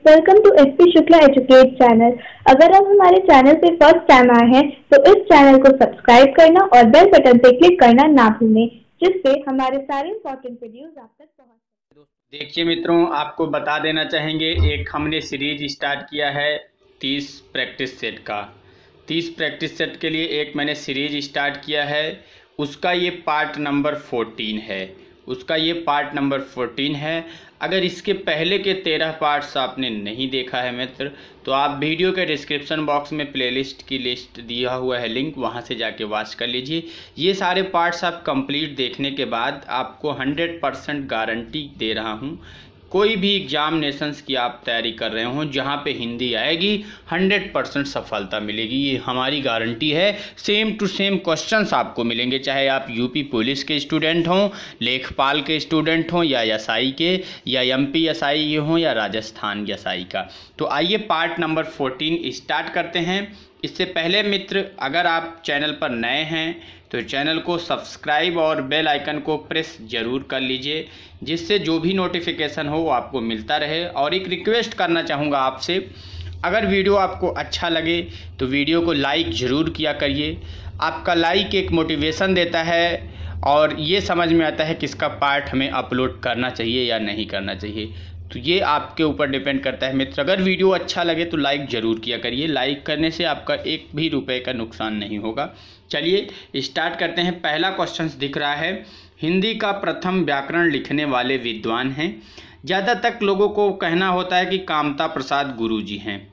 Welcome to SP Shukla educate channel. अगर आप हमारे चैनल से फर्स्ट टाइम आए हैं तो इस चैनल को सब्सक्राइब करना और बेल बटन पे क्लिक करना ना भूलें, जिससे हमारे सारे इम्पोर्टेंट वीडियोस आप तक पहुंच। देखिए मित्रों, आपको बता देना चाहेंगे, एक हमने सीरीज स्टार्ट किया है 30 प्रैक्टिस सेट का। 30 प्रैक्टिस सेट के लिए एक मैंने सीरीज स्टार्ट किया है, उसका ये पार्ट नंबर 14 है। अगर इसके पहले के 13 पार्ट्स आपने नहीं देखा है मित्र, तो आप वीडियो के डिस्क्रिप्शन बॉक्स में प्लेलिस्ट की लिस्ट दिया हुआ है लिंक, वहां से जाके वॉच कर लीजिए। ये सारे पार्ट्स आप कंप्लीट देखने के बाद आपको 100% गारंटी दे रहा हूं, कोई भी एग्जामिनेशंस की आप तैयारी कर रहे हो जहाँ पे हिंदी आएगी 100% सफलता मिलेगी, ये हमारी गारंटी है। सेम टू सेम क्वेश्चंस आपको मिलेंगे, चाहे आप यूपी पुलिस के स्टूडेंट हों, लेखपाल के स्टूडेंट हों, या एसआई के, या एमपी एसआई हों, या राजस्थान एसआई का। तो आइए पार्ट नंबर 14 स्टार्ट करते हैं। इससे पहले मित्र, अगर आप चैनल पर नए हैं तो चैनल को सब्सक्राइब और बेल आइकन को प्रेस ज़रूर कर लीजिए, जिससे जो भी नोटिफिकेशन हो वो आपको मिलता रहे। और एक रिक्वेस्ट करना चाहूँगा आपसे, अगर वीडियो आपको अच्छा लगे तो वीडियो को लाइक ज़रूर किया करिए। आपका लाइक एक मोटिवेशन देता है और ये समझ में आता है किसका पार्ट हमें अपलोड करना चाहिए या नहीं करना चाहिए। तो ये आपके ऊपर डिपेंड करता है मित्र। अगर वीडियो अच्छा लगे तो लाइक ज़रूर किया करिए, लाइक करने से आपका एक भी रुपए का नुकसान नहीं होगा। चलिए स्टार्ट करते हैं। पहला क्वेश्चन दिख रहा है, हिंदी का प्रथम व्याकरण लिखने वाले विद्वान हैं। ज़्यादातर लोगों को कहना होता है कि कामता प्रसाद गुरुजी हैं,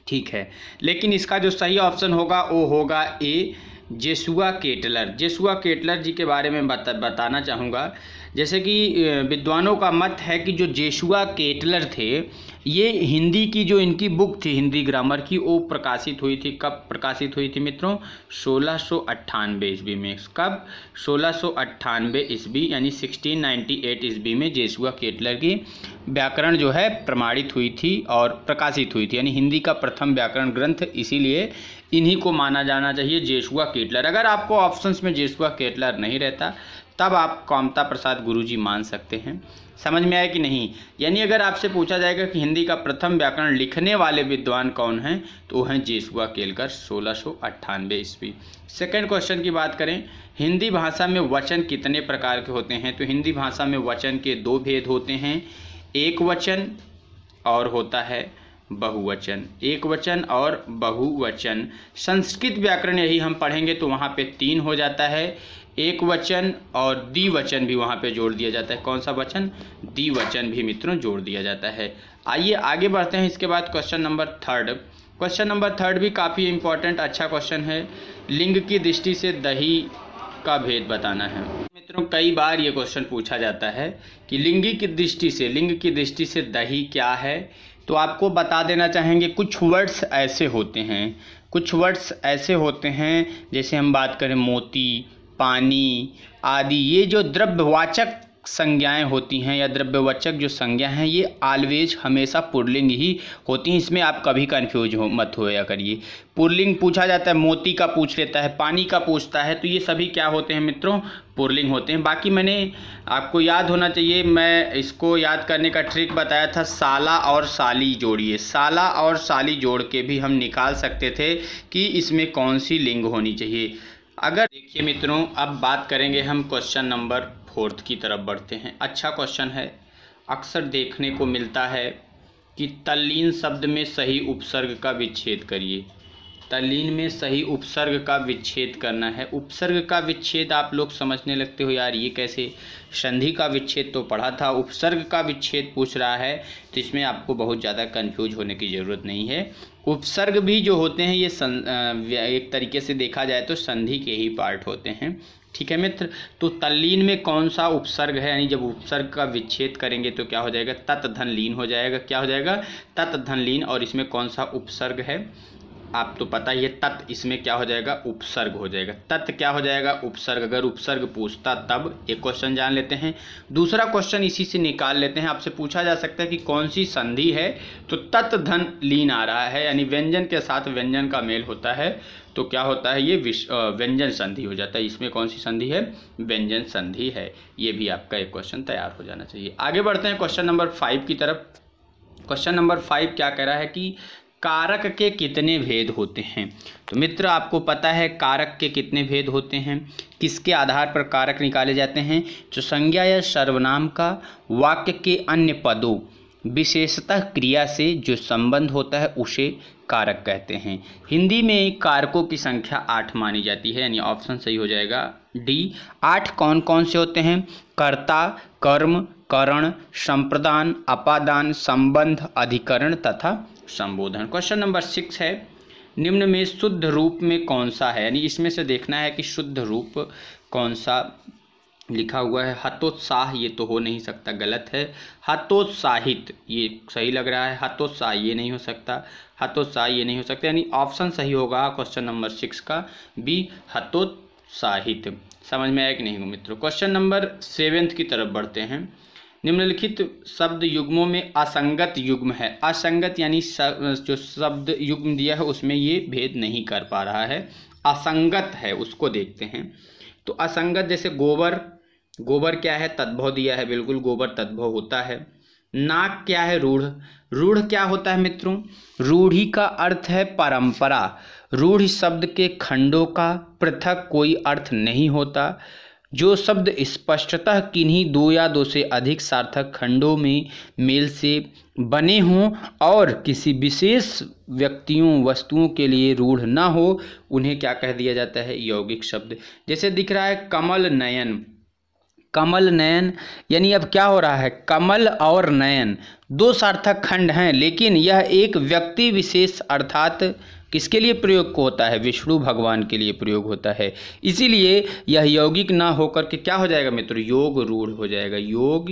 ठीक है, लेकिन इसका जो सही ऑप्शन होगा वो होगा ए, जेसुआ केटलर। जेसुआ केटलर जी के बारे में बताना चाहूँगा। जैसे कि विद्वानों का मत है कि जो जेसुआ केटलर थे, ये हिंदी की जो इनकी बुक थी हिंदी ग्रामर की, वो प्रकाशित हुई थी। कब प्रकाशित हुई थी मित्रों? 1698 ईस्वी में। कब? 1698 ईस्वी, यानी 1698 ईस्वी में जेसुआ केटलर की व्याकरण जो है प्रमाणित हुई थी और प्रकाशित हुई थी, यानी हिंदी का प्रथम व्याकरण ग्रंथ, इसीलिए इन्हीं को माना जाना चाहिए, जेसुआ केटलर। अगर आपको ऑप्शंस में जेसुआ केटलर नहीं रहता तब आप कामता प्रसाद गुरुजी मान सकते हैं। समझ में आया कि नहीं? यानी अगर आपसे पूछा जाएगा कि हिंदी का प्रथम व्याकरण लिखने वाले विद्वान कौन हैं, तो वो हैं जेसुआ केटलर, 1698 ईस्वी। सेकेंड क्वेश्चन की बात करें, हिंदी भाषा में वचन कितने प्रकार के होते हैं? तो हिंदी भाषा में वचन के दो भेद होते हैं, एक वचन और होता है बहुवचन। एक वचन और बहुवचन। संस्कृत व्याकरण यही हम पढ़ेंगे तो वहाँ पे 3 हो जाता है, एक वचन और द्विवचन भी वहाँ पे जोड़ दिया जाता है। कौन सा वचन? द्विवचन भी मित्रों जोड़ दिया जाता है। आइए आगे बढ़ते हैं। इसके बाद क्वेश्चन नंबर 3। क्वेश्चन नंबर 3 भी काफ़ी इंपॉर्टेंट अच्छा क्वेश्चन है। लिंग की दृष्टि से दही का भेद बताना है मित्रों। कई बार ये क्वेश्चन पूछा जाता है कि लिंग की दृष्टि से दही क्या है। तो आपको बता देना चाहेंगे, कुछ वर्ड्स ऐसे होते हैं जैसे हम बात करें मोती, पानी आदि, ये जो द्रव्यवाचक संज्ञाएं होती हैं या द्रव्यवाचक जो संज्ञा हैं, ये ऑलवेज हमेशा पुल्लिंग ही होती हैं। इसमें आप कभी कंफ्यूज मत होया करिए। पुल्लिंग पूछा जाता है, मोती का पूछ लेता है, पानी का पूछता है, तो ये सभी क्या होते हैं मित्रों? पुल्लिंग होते हैं। बाकी मैंने आपको याद होना चाहिए, मैं इसको याद करने का ट्रिक बताया था, साला और साली जोड़िए। साला और साली जोड़ के भी हम निकाल सकते थे कि इसमें कौन सी लिंग होनी चाहिए। अगर देखिए मित्रों, अब बात करेंगे हम क्वेश्चन नंबर 4 की तरफ बढ़ते हैं। अच्छा क्वेश्चन है। अक्सर देखने को मिलता है कि तल्लीन शब्द में सही उपसर्ग का विच्छेद करिए। तल्लीन में सही उपसर्ग का विच्छेद करना है। उपसर्ग का विच्छेद आप लोग समझने लगते हो, यार ये कैसे? संधि का विच्छेद तो पढ़ा था, उपसर्ग का विच्छेद पूछ रहा है, तो इसमें आपको बहुत ज़्यादा कंफ्यूज होने की ज़रूरत नहीं है। उपसर्ग भी जो होते हैं ये एक तरीके से देखा जाए तो संधि के ही पार्ट होते हैं, ठीक है मित्र। तो तल्लीन में कौन सा उपसर्ग है, यानी जब उपसर्ग का विच्छेद करेंगे तो क्या हो जाएगा? तत् धन लीन हो जाएगा। क्या हो जाएगा? तत् धन लीन। और इसमें कौन सा उपसर्ग है? आप तो पता ही है, तत्, इसमें क्या हो जाएगा? उपसर्ग हो जाएगा। तत् क्या हो जाएगा? उपसर्ग। अगर उपसर्ग पूछता तब एक क्वेश्चन जान लेते हैं। दूसरा क्वेश्चन इसी से निकाल लेते हैं। आपसे पूछा जा सकता है कि कौन सी संधि है, तो तत् धन लीन आ रहा है, यानी व्यंजन के साथ व्यंजन का मेल होता है, तो क्या होता है? ये व्यंजन संधि हो जाता है। इसमें कौन सी संधि है? व्यंजन संधि है। ये भी आपका एक क्वेश्चन तैयार हो जाना चाहिए। आगे बढ़ते हैं क्वेश्चन नंबर 5 की तरफ। क्वेश्चन नंबर 5 क्या कह रहा है कि कारक के कितने भेद होते हैं। तो मित्र आपको पता है कारक के कितने भेद होते हैं, किसके आधार पर कारक निकाले जाते हैं। जो संज्ञा या सर्वनाम का वाक्य के अन्य पदों विशेषतः क्रिया से जो संबंध होता है उसे कारक कहते हैं। हिंदी में कारकों की संख्या 8 मानी जाती है, यानी ऑप्शन सही हो जाएगा डी। 8 कौन कौन से होते हैं? कर्ता, कर्म, करण, संप्रदान, अपादान, संबंध, अधिकरण तथा संबोधन। क्वेश्चन नंबर 6 है, निम्न में शुद्ध रूप में कौन सा है, यानी इसमें से देखना है कि शुद्ध रूप कौन सा लिखा हुआ है। हतोत्साह ये तो हो नहीं सकता, गलत है। हतोत्साहित ये सही लग रहा है। हतोत्साह ये नहीं हो सकता, हतोत्साह ये नहीं हो सकता, यानी ऑप्शन सही होगा क्वेश्चन नंबर 6 का बी, हतोत्साहित। समझ में आया कि नहीं मित्रों। क्वेश्चन नंबर 7 की तरफ बढ़ते हैं। निम्नलिखित शब्द युग्मों में असंगत युग्म है। असंगत यानी जो शब्द युग्म दिया है उसमें ये भेद नहीं कर पा रहा है, असंगत है, उसको देखते हैं। तो असंगत जैसे गोबर, गोबर क्या है? तद्भव दिया है, बिल्कुल गोबर तद्भव होता है। नाक क्या है? रूढ़। रूढ़ क्या होता है मित्रों? रूढ़ी का अर्थ है परंपरा। रूढ़ शब्द के खंडों का पृथक कोई अर्थ नहीं होता। जो शब्द स्पष्टतः किन्हीं 2 या 2 से अधिक सार्थक खंडों में मेल से बने हों और किसी विशेष व्यक्तियों वस्तुओं के लिए रूढ़ न हो, उन्हें क्या कह दिया जाता है? यौगिक शब्द। जैसे दिख रहा है कमल नयन। कमल नयन यानी अब क्या हो रहा है? कमल और नयन 2 सार्थक खंड हैं, लेकिन यह एक व्यक्ति विशेष अर्थात किसके लिए प्रयोग को होता है? विष्णु भगवान के लिए प्रयोग होता है। इसीलिए यह यौगिक ना होकर के क्या हो जाएगा मित्रों? योग रूढ़ हो जाएगा। योग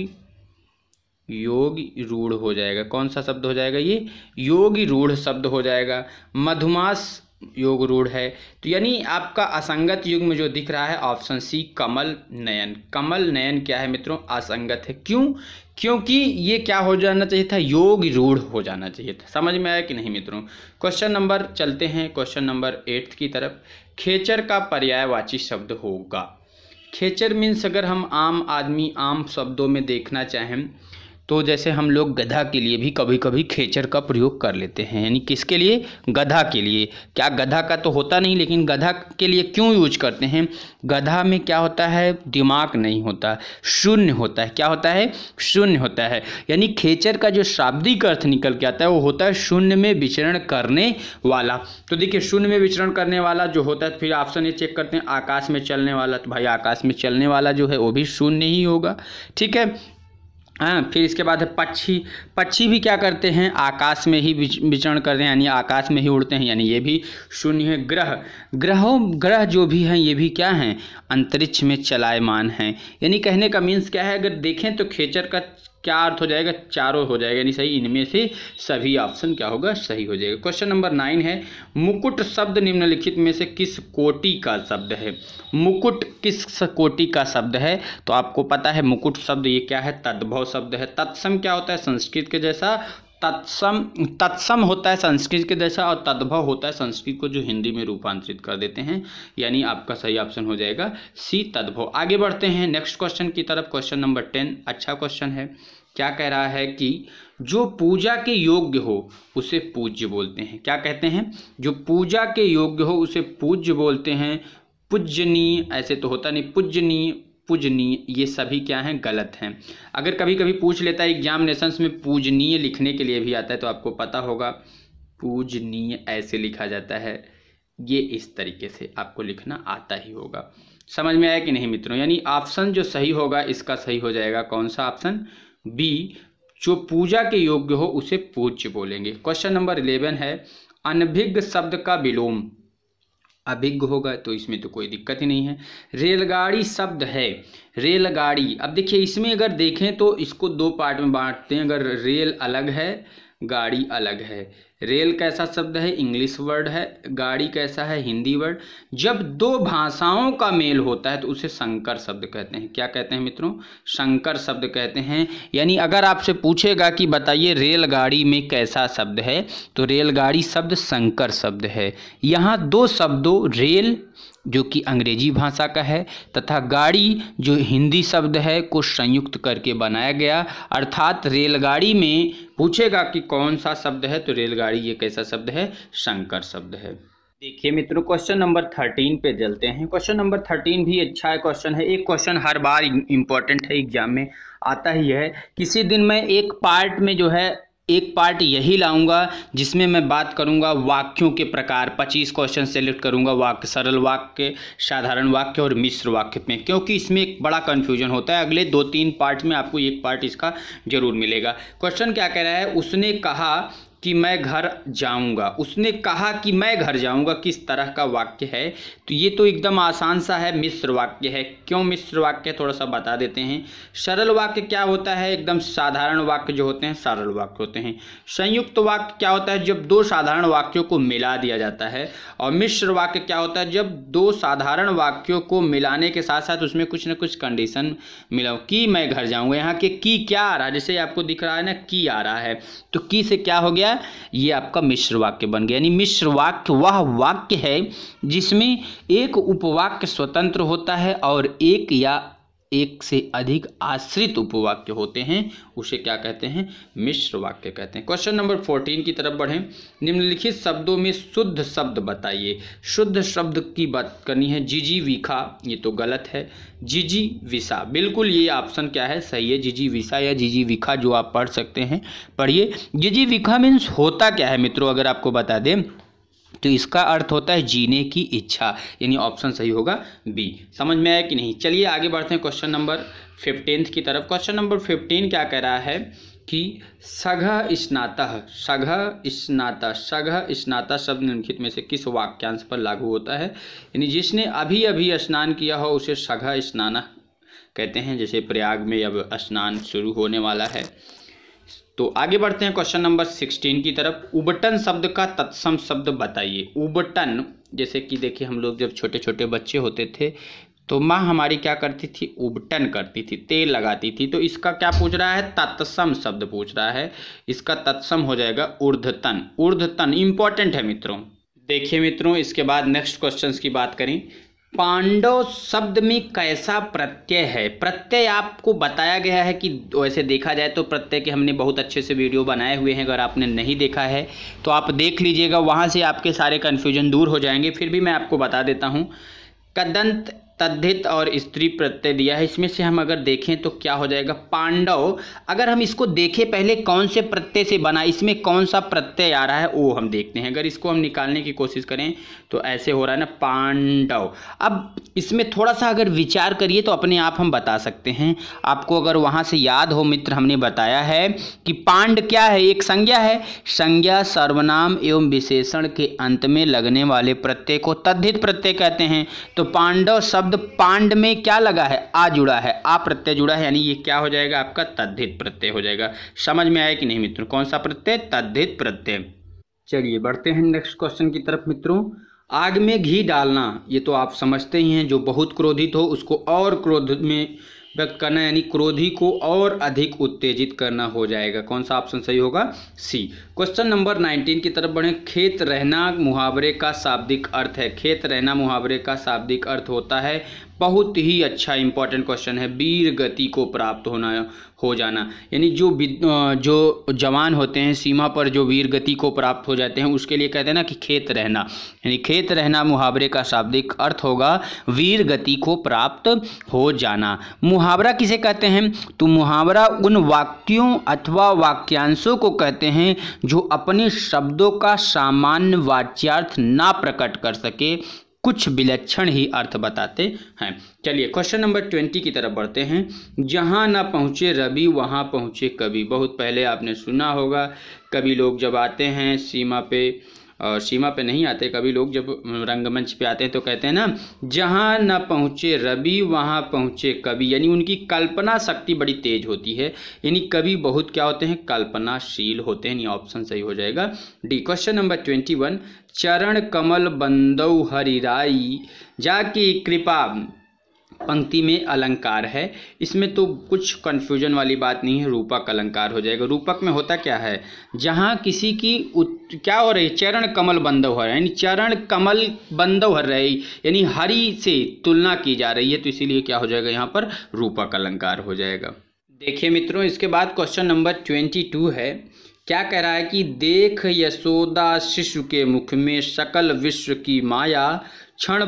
रूढ़ हो जाएगा। कौन सा शब्द हो जाएगा? ये योग रूढ़ शब्द हो जाएगा। मधुमास योग रूढ़ है। तो यानी आपका असंगत युग्म जो दिख रहा है ऑप्शन सी, कमल नयन। कमल नयन क्या है मित्रों? असंगत है। क्यों? क्योंकि ये क्या हो जाना चाहिए था? योग रूढ़ हो जाना चाहिए था। समझ में आया कि नहीं मित्रों। क्वेश्चन नंबर चलते हैं क्वेश्चन नंबर 8 की तरफ। खेचर का पर्यायवाची शब्द होगा। खेचर मीन्स अगर हम आम आदमी आम शब्दों में देखना चाहें तो जैसे हम लोग गधा के लिए भी कभी कभी खेचर का प्रयोग कर लेते हैं, यानी किसके लिए? गधा के लिए। क्या गधा का तो होता नहीं, लेकिन गधा के लिए क्यों यूज करते हैं? गधा में क्या होता है? दिमाग नहीं होता, शून्य होता है। क्या होता है? शून्य होता है। यानी खेचर का जो शाब्दिक अर्थ निकल के आता है वो होता है शून्य में विचरण करने वाला। तो देखिए शून्य में विचरण करने वाला जो होता है, फिर ऑप्शन ये चेक करते हैं आकाश में चलने वाला। तो भाई आकाश में चलने वाला जो है वो भी शून्य ही होगा, ठीक है। हाँ, फिर इसके बाद है पक्षी। पक्षी भी क्या करते हैं? आकाश में ही विचरण करते हैं, यानी आकाश में ही उड़ते हैं, यानी ये भी शून्य है। ग्रह जो भी हैं ये भी क्या हैं? अंतरिक्ष में चलायमान हैं। यानी कहने का मीन्स क्या है? अगर देखें तो खेचर का क्या अर्थ हो जाएगा? चारों हो जाएगा, यानी सही। इनमें से सभी ऑप्शन क्या होगा? सही हो जाएगा। क्वेश्चन नंबर 9 है, मुकुट शब्द निम्नलिखित में से किस कोटि का शब्द है? मुकुट किस कोटि का शब्द है? तो आपको पता है मुकुट शब्द ये क्या है? तद्भव शब्द है। तत्सम क्या होता है? संस्कृत के जैसा। तत्सम होता है संस्कृत के जैसा, और तद्भव होता है संस्कृत को जो हिंदी में रूपांतरित कर देते हैं, यानी आपका सही ऑप्शन हो जाएगा सी, तद्भव। आगे बढ़ते हैं नेक्स्ट क्वेश्चन की तरफ। क्वेश्चन नंबर 10 अच्छा क्वेश्चन है। क्या कह रहा है कि जो पूजा के योग्य हो उसे पूज्य बोलते हैं। क्या कहते हैं? जो पूजा के योग्य हो उसे पूज्य बोलते हैं। पूजनीय ऐसे तो होता नहीं, पूजनीय, पूजनीय, ये सभी क्या हैं? गलत हैं। अगर कभी कभी पूछ लेता है एग्जामिनेशंस में पूजनीय लिखने के लिए भी आता है, तो आपको पता होगा पूजनीय ऐसे लिखा जाता है। ये इस तरीके से आपको लिखना आता ही होगा। समझ में आया कि नहीं मित्रों। यानी ऑप्शन जो सही होगा इसका सही हो जाएगा कौन सा? ऑप्शन बी, जो पूजा के योग्य हो उसे पूज्य बोलेंगे। क्वेश्चन नंबर 11 है, अनभिज्ञ शब्द का विलोम अभिज्ञ होगा, तो इसमें तो कोई दिक्कत ही नहीं है। रेलगाड़ी शब्द है। रेलगाड़ी, अब देखिए इसमें अगर देखें तो इसको 2 पार्ट में बांटते हैं। अगर रेल अलग है, गाड़ी अलग है। रेल कैसा शब्द है? इंग्लिश वर्ड है। गाड़ी कैसा है? हिंदी वर्ड। जब 2 भाषाओं का मेल होता है तो उसे संकर शब्द कहते हैं। क्या कहते हैं मित्रों? संकर शब्द कहते हैं। यानी अगर आपसे पूछेगा कि बताइए रेलगाड़ी में कैसा शब्द है, तो रेलगाड़ी शब्द संकर शब्द है। यहाँ 2 शब्दों रेल जो कि अंग्रेजी भाषा का है तथा गाड़ी जो हिंदी शब्द है को संयुक्त करके बनाया गया, अर्थात रेलगाड़ी में पूछेगा कि कौन सा शब्द है, तो रेलगाड़ी ये कैसा शब्द है, संकर शब्द है। देखिए मित्रों, क्वेश्चन नंबर 13 पे चलते हैं। क्वेश्चन नंबर 13 भी अच्छा है क्वेश्चन है। एक क्वेश्चन हर बार इम्पोर्टेंट है, एग्जाम में आता ही है। किसी दिन मैं एक पार्ट में जो है एक पार्ट यही लाऊंगा जिसमें मैं बात करूंगा वाक्यों के प्रकार। 25 क्वेश्चन सेलेक्ट करूंगा, वाक्य, सरल वाक्य, साधारण वाक्य और मिश्र वाक्य में, क्योंकि इसमें एक बड़ा कन्फ्यूजन होता है। अगले 2-3 पार्ट में आपको एक पार्ट इसका जरूर मिलेगा। क्वेश्चन क्या कह रहा है, उसने कहा कि मैं घर जाऊंगा। उसने कहा कि मैं घर जाऊंगा, किस तरह का वाक्य है, तो ये तो एकदम आसान सा है, मिश्र वाक्य है। क्यों मिश्र वाक्य, थोड़ा सा बता देते हैं। सरल वाक्य क्या होता है, एकदम साधारण वाक्य जो होते हैं सरल वाक्य होते हैं। संयुक्त वाक्य क्या होता है, जब दो साधारण वाक्यों को मिला दिया जाता है। और मिश्र वाक्य क्या होता है, जब दो साधारण वाक्यों को मिलाने के साथ साथ उसमें कुछ न कुछ कंडीशन मिला। कि मैं घर जाऊंगा, यहाँ के की क्या आ रहा है, जैसे आपको दिख रहा है ना, की आ रहा है, तो की से क्या हो गया, ये आपका मिश्र वाक्य बन गया। यानी मिश्र वाक्य वह वाक्य है जिसमें एक उपवाक्य स्वतंत्र होता है और एक या एक से अधिक आश्रित उपवाक्य होते हैं, उसे क्या कहते हैं, मिश्र वाक्य कहते हैं। क्वेश्चन नंबर 14 की तरफ बढ़ें। निम्नलिखित शब्दों में शुद्ध शब्द बताइए। शुद्ध शब्द की बात करनी है। जिजीविका, ये तो गलत है। जिजीविषा, बिल्कुल ये ऑप्शन क्या है, सही है। जिजीविषा या जिजीविका जो आप पढ़ सकते हैं, पढ़िए। जिजीविका मीन्स होता क्या है मित्रों, अगर आपको बता दें तो इसका अर्थ होता है जीने की इच्छा, यानी ऑप्शन सही होगा बी। समझ में आया कि नहीं। चलिए आगे बढ़ते हैं क्वेश्चन नंबर 15 की तरफ। क्वेश्चन नंबर 15 क्या कह रहा है कि सघ स्नातः, सघ स्नातः शब्द निम्नलिखित में से किस वाक्यांश पर लागू होता है। यानी जिसने अभी अभी स्नान किया हो उसे सघ स्नान कहते हैं। जैसे प्रयाग में अब स्नान शुरू होने वाला है। तो आगे बढ़ते हैं क्वेश्चन नंबर 16 की तरफ। उबटन शब्द का तत्सम शब्द बताइए। उबटन, जैसे कि देखिए हम लोग जब छोटे छोटे बच्चे होते थे तो माँ हमारी क्या करती थी, उबटन करती थी, तेल लगाती थी। तो इसका क्या पूछ रहा है, तत्सम शब्द पूछ रहा है। इसका तत्सम हो जाएगा ऊर्ध्वतन। ऊर्ध्वतन इंपॉर्टेंट है मित्रों। देखिए मित्रों, इसके बाद नेक्स्ट क्वेश्चन की बात करें। पांडव शब्द में कैसा प्रत्यय है। प्रत्यय आपको बताया गया है कि वैसे देखा जाए तो प्रत्यय के हमने बहुत अच्छे से वीडियो बनाए हुए हैं। अगर आपने नहीं देखा है तो आप देख लीजिएगा, वहाँ से आपके सारे कन्फ्यूजन दूर हो जाएंगे। फिर भी मैं आपको बता देता हूँ। कदंत, तद्धित और स्त्री प्रत्यय दिया है। इसमें से हम अगर देखें तो क्या हो जाएगा, पांडव। अगर हम इसको देखें पहले कौन से प्रत्यय से बना, इसमें कौन सा प्रत्यय आ रहा है वो हम देखते हैं। अगर इसको हम निकालने की कोशिश करें तो ऐसे हो रहा है ना, पांडव। अब इसमें थोड़ा सा अगर विचार करिए तो अपने आप हम बता सकते हैं। आपको अगर वहाँ से याद हो मित्र, हमने बताया है कि पांड क्या है, एक संज्ञा है। संज्ञा सर्वनाम एवं विशेषण के अंत में लगने वाले प्रत्यय को तद्धित प्रत्यय कहते हैं। तो पांडव शब्द पांड में क्या लगा है, आ जुड़ा है, आ प्रत्यय जुड़ा है, यानी ये क्या हो जाएगा आपका तद्धित प्रत्यय हो जाएगा। समझ में आया कि नहीं मित्रों, कौन सा प्रत्यय, तद्धित प्रत्यय। चलिए बढ़ते हैं नेक्स्ट क्वेश्चन की तरफ मित्रों। आग में घी डालना, ये तो आप समझते ही हैं। जो बहुत क्रोधित हो उसको और क्रोध में व्यक्त करना, यानी क्रोधी को और अधिक उत्तेजित करना हो जाएगा। कौन सा ऑप्शन सही होगा, सी। क्वेश्चन नंबर 19 की तरफ बढ़ें। खेत रहना मुहावरे का शाब्दिक अर्थ है। खेत रहना मुहावरे का शाब्दिक अर्थ होता है, बहुत ही अच्छा इंपॉर्टेंट क्वेश्चन है, वीर गति को प्राप्त हो जाना। यानी जो जवान होते हैं सीमा पर, जो वीर गति को प्राप्त हो जाते हैं, उसके लिए कहते हैं ना कि खेत रहना। यानी खेत रहना मुहावरे का शाब्दिक अर्थ होगा वीर गति को प्राप्त हो जाना। मुहावरा किसे कहते हैं, तो मुहावरा उन वाक्यों अथवा वाक्यांशों को कहते हैं जो अपने शब्दों का सामान्य वाच्यार्थ ना प्रकट कर सके, कुछ विलक्षण ही अर्थ बताते हैं। चलिए क्वेश्चन नंबर 20 की तरफ बढ़ते हैं। जहाँ ना पहुँचे रवि वहाँ पहुँचे कवि। बहुत पहले आपने सुना होगा, कवि लोग जब आते हैं सीमा पे नहीं आते, कभी लोग जब रंगमंच पे आते हैं तो कहते हैं ना, जहाँ न पहुँचे रवि वहाँ पहुँचे कवि। यानी उनकी कल्पना शक्ति बड़ी तेज होती है। यानी कवि बहुत क्या होते हैं, कल्पनाशील होते हैं। यानी ऑप्शन सही हो जाएगा डी। Question number 21। चरण कमल बंदौ हरिराई जाकी कृपा पंक्ति में अलंकार है। इसमें तो कुछ कन्फ्यूजन वाली बात नहीं है, रूपक अलंकार हो जाएगा। रूपक में होता क्या है, जहाँ किसी की क्या हो रही है, चरण कमल बंदौ हर, यानी चरण कमल बंदौ हर रही, यानी हरि से तुलना की जा रही है, तो इसीलिए क्या हो जाएगा यहाँ पर रूपक अलंकार हो जाएगा। देखिए मित्रों, इसके बाद क्वेश्चन नंबर 22 है। क्या कह रहा है कि देख यशोदा शिशु के मुख में सकल विश्व की माया, क्षण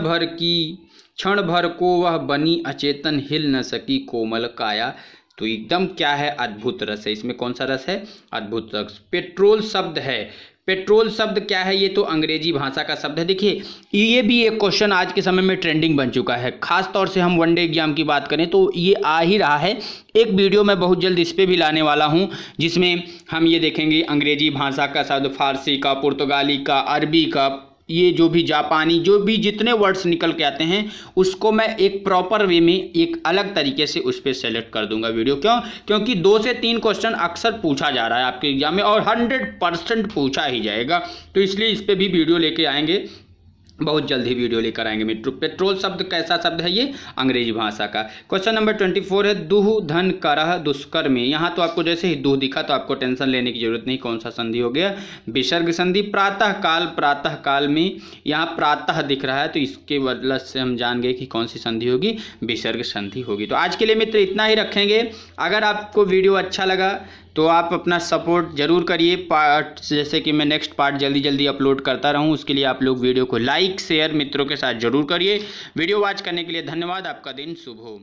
भर को वह बनी अचेतन, हिल न सकी कोमल काया। तो एकदम क्या है, अद्भुत रस है। इसमें कौन सा रस है? अद्भुत रस। पेट्रोल शब्द है। पेट्रोल शब्द क्या है? ये तो अंग्रेजी भाषा का शब्द है। देखिए, ये भी एक क्वेश्चन आज के समय में ट्रेंडिंग बन चुका है। खास तौर से हम वनडे एग्जाम की बात करें तो ये आ ही रहा है। एक वीडियो मैं बहुत जल्द इस पे भी लाने वाला हूँ, जिसमें हम ये देखेंगे अंग्रेजी भाषा का शब्द, फारसी का, पुर्तगाली का, अरबी का, ये जो भी जापानी, जो भी जितने वर्ड्स निकल के आते हैं उसको मैं एक प्रॉपर वे में एक अलग तरीके से उस पर सेलेक्ट कर दूंगा वीडियो। क्यों? क्योंकि 2 से 3 क्वेश्चन अक्सर पूछा जा रहा है आपके एग्जाम में और 100% पूछा ही जाएगा। तो इसलिए इस पर भी वीडियो लेके आएंगे, बहुत जल्द ही वीडियो लेकर आएंगे मित्रों। पेट्रोल शब्द कैसा शब्द है? ये अंग्रेजी भाषा का। क्वेश्चन नंबर 24 है, दुह धन करह दुष्कर में। यहाँ तो आपको जैसे ही दुह दिखा तो आपको टेंशन लेने की जरूरत नहीं, कौन सा संधि हो गया? विसर्ग संधि। प्रातः काल में यहाँ प्रातः दिख रहा है तो इसके बदला से हम जान गए कि कौन सी संधि होगी? विसर्ग संधि होगी। तो आज के लिए मित्र इतना ही रखेंगे। अगर आपको वीडियो अच्छा लगा तो आप अपना सपोर्ट जरूर करिए। पार्ट जैसे कि मैं नेक्स्ट पार्ट जल्दी अपलोड करता रहूं, उसके लिए आप लोग वीडियो को लाइक शेयर मित्रों के साथ जरूर करिए। वीडियो वॉच करने के लिए धन्यवाद। आपका दिन शुभ हो।